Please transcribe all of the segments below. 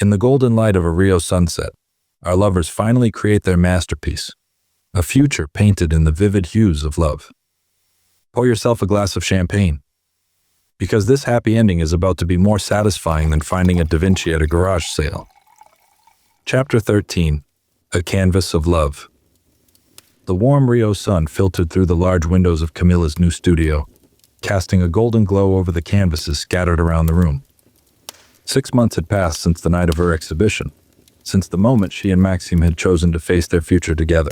In the golden light of a Rio sunset, our lovers finally create their masterpiece, a future painted in the vivid hues of love. Pour yourself a glass of champagne, because this happy ending is about to be more satisfying than finding a Da Vinci at a garage sale. Chapter 13. A Canvas of Love. The warm Rio sun filtered through the large windows of Camila's new studio, casting a golden glow over the canvases scattered around the room. 6 months had passed since the night of her exhibition, since the moment she and Maxim had chosen to face their future together.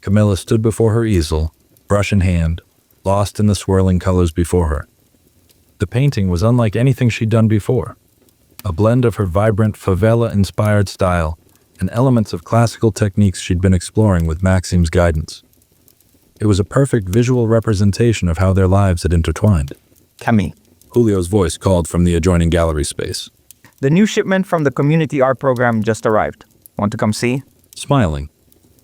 Camila stood before her easel, brush in hand, lost in the swirling colors before her. The painting was unlike anything she'd done before, a blend of her vibrant favela-inspired style and elements of classical techniques she'd been exploring with Maxim's guidance. It was a perfect visual representation of how their lives had intertwined. Cami, Julio's voice called from the adjoining gallery space. the new shipment from the community art program just arrived. Want to come see? Smiling,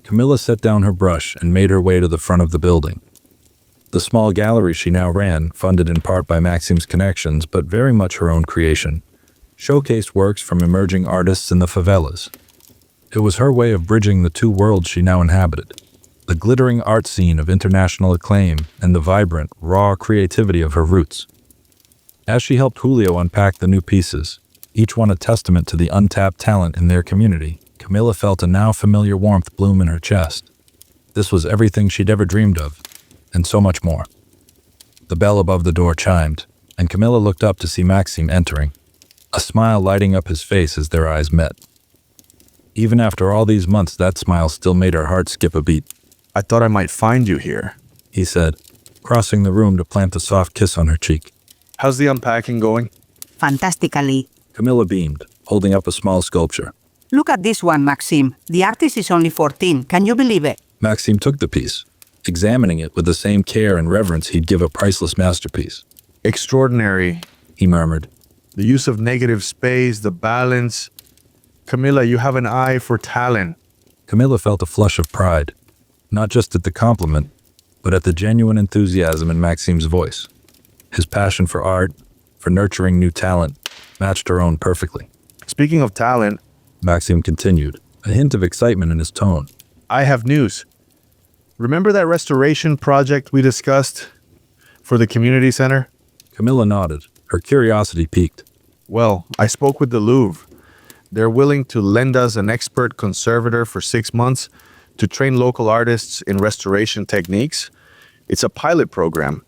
Camila set down her brush and made her way to the front of the building. The small gallery she now ran, funded in part by Maxim's connections but very much her own creation, showcased works from emerging artists in the favelas. It was her way of bridging the two worlds she now inhabited, the glittering art scene of international acclaim and the vibrant, raw creativity of her roots. As she helped Julio unpack the new pieces, each one a testament to the untapped talent in their community, Camila felt a now familiar warmth bloom in her chest. This was everything she'd ever dreamed of, and so much more. The bell above the door chimed, and Camila looked up to see Maxim entering, a smile lighting up his face as their eyes met. Even after all these months, that smile still made her heart skip a beat. I thought I might find you here, he said, crossing the room to plant a soft kiss on her cheek. How's the unpacking going? Fantastically. Camila beamed, holding up a small sculpture. Look at this one, Maxim. The artist is only 14. Can you believe it? Maxim took the piece, examining it with the same care and reverence he'd give a priceless masterpiece. Extraordinary, He murmured. The use of negative space, the balance. Camila, you have an eye for talent. Camila felt a flush of pride, not just at the compliment, but at the genuine enthusiasm in Maxim's voice. His passion for art, for nurturing new talent, matched her own perfectly. Speaking of talent, Maxim continued, a hint of excitement in his tone. I have news. Remember that restoration project we discussed for the community center? Camila nodded, her curiosity piqued. Well, I spoke with the Louvre. They're willing to lend us an expert conservator for 6 months to train local artists in restoration techniques. It's a pilot program,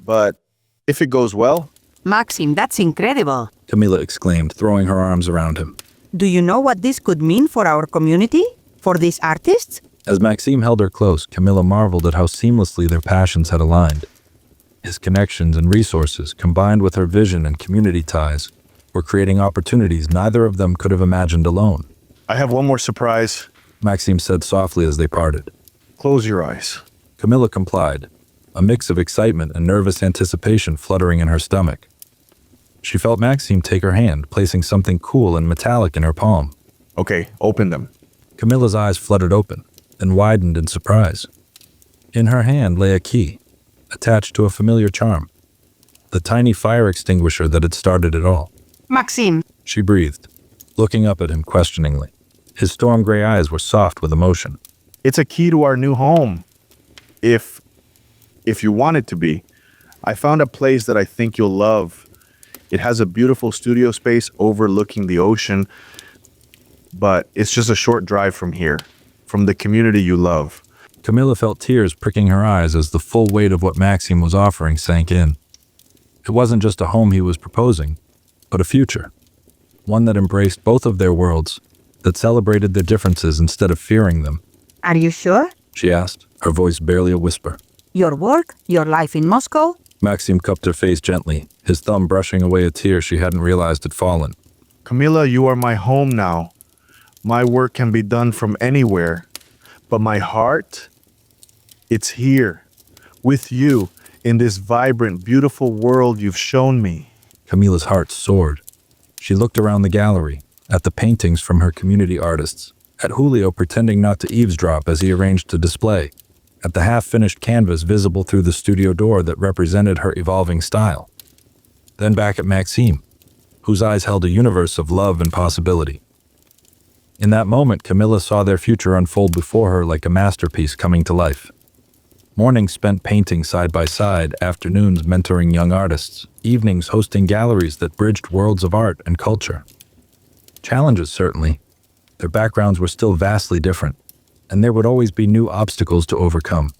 but if it goes well... Maxim, that's incredible. Camila exclaimed, throwing her arms around him. Do you know what this could mean for our community? For these artists? As Maxim held her close, Camila marveled at how seamlessly their passions had aligned. His connections and resources, combined with her vision and community ties, were creating opportunities neither of them could have imagined alone. I have one more surprise. Maxim said softly as they parted. Close your eyes. Camila complied, a mix of excitement and nervous anticipation fluttering in her stomach. She felt Maxim take her hand, placing something cool and metallic in her palm. Okay, open them. Camila's eyes fluttered open, then widened in surprise. In her hand lay a key, attached to a familiar charm, the tiny fire extinguisher that had started it all. Maxim. She breathed, looking up at him questioningly. His storm gray eyes were soft with emotion. It's a key to our new home. If you want it to be. I found a place that I think you'll love. It has a beautiful studio space overlooking the ocean, but it's just a short drive from here, from the community you love. Camila felt tears pricking her eyes as the full weight of what Maxim was offering sank in. It wasn't just a home he was proposing, but a future. One that embraced both of their worlds, that celebrated their differences instead of fearing them. Are you sure? She asked, her voice barely a whisper. Your work, your life in Moscow? Maxim cupped her face gently, his thumb brushing away a tear she hadn't realized had fallen. Camila, you are my home now. My work can be done from anywhere, but my heart, it's here, with you, in this vibrant, beautiful world you've shown me. Camila's heart soared. She looked around the gallery, at the paintings from her community artists, at Julio pretending not to eavesdrop as he arranged to display, at the half-finished canvas visible through the studio door that represented her evolving style. Then back at Maxim, whose eyes held a universe of love and possibility. In that moment, Camila saw their future unfold before her like a masterpiece coming to life. Mornings spent painting side by side, afternoons mentoring young artists, evenings hosting galleries that bridged worlds of art and culture. Challenges, certainly. Their backgrounds were still vastly different, and there would always be new obstacles to overcome.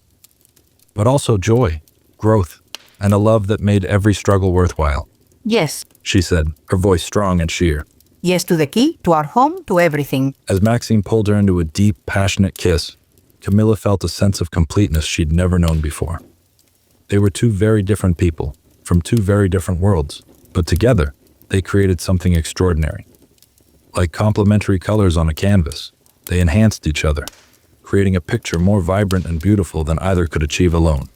But also joy, growth, and a love that made every struggle worthwhile. Yes. She said, her voice strong and sheer. Yes to the key, to our home, to everything. As Maxim pulled her into a deep, passionate kiss, Camila felt a sense of completeness she'd never known before. They were two very different people, from two very different worlds, but together, they created something extraordinary. Like complementary colors on a canvas, they enhanced each other, creating a picture more vibrant and beautiful than either could achieve alone.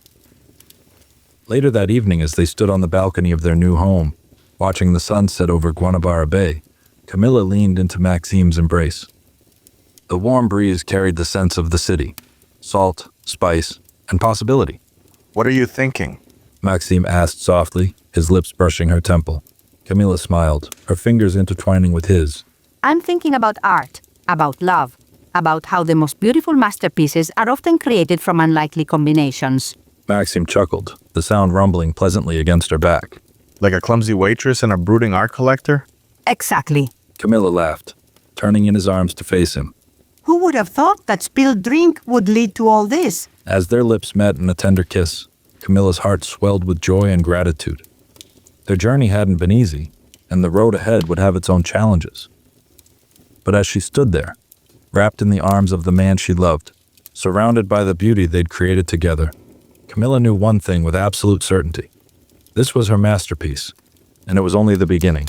Later that evening, as they stood on the balcony of their new home, watching the sun set over Guanabara Bay, Camila leaned into Maxim's embrace. The warm breeze carried the sense of the city, salt, spice, and possibility. What are you thinking? Maxim asked softly, his lips brushing her temple. Camila smiled, her fingers intertwining with his. I'm thinking about art, about love, about how the most beautiful masterpieces are often created from unlikely combinations. Maxim chuckled, the sound rumbling pleasantly against her back. Like a clumsy waitress and a brooding art collector? Exactly. Camila laughed, turning in his arms to face him. Who would have thought that spilled drink would lead to all this? As their lips met in a tender kiss, Camila's heart swelled with joy and gratitude. Their journey hadn't been easy, and the road ahead would have its own challenges. But as she stood there, wrapped in the arms of the man she loved, surrounded by the beauty they'd created together, Camila knew one thing with absolute certainty. This was her masterpiece, and it was only the beginning.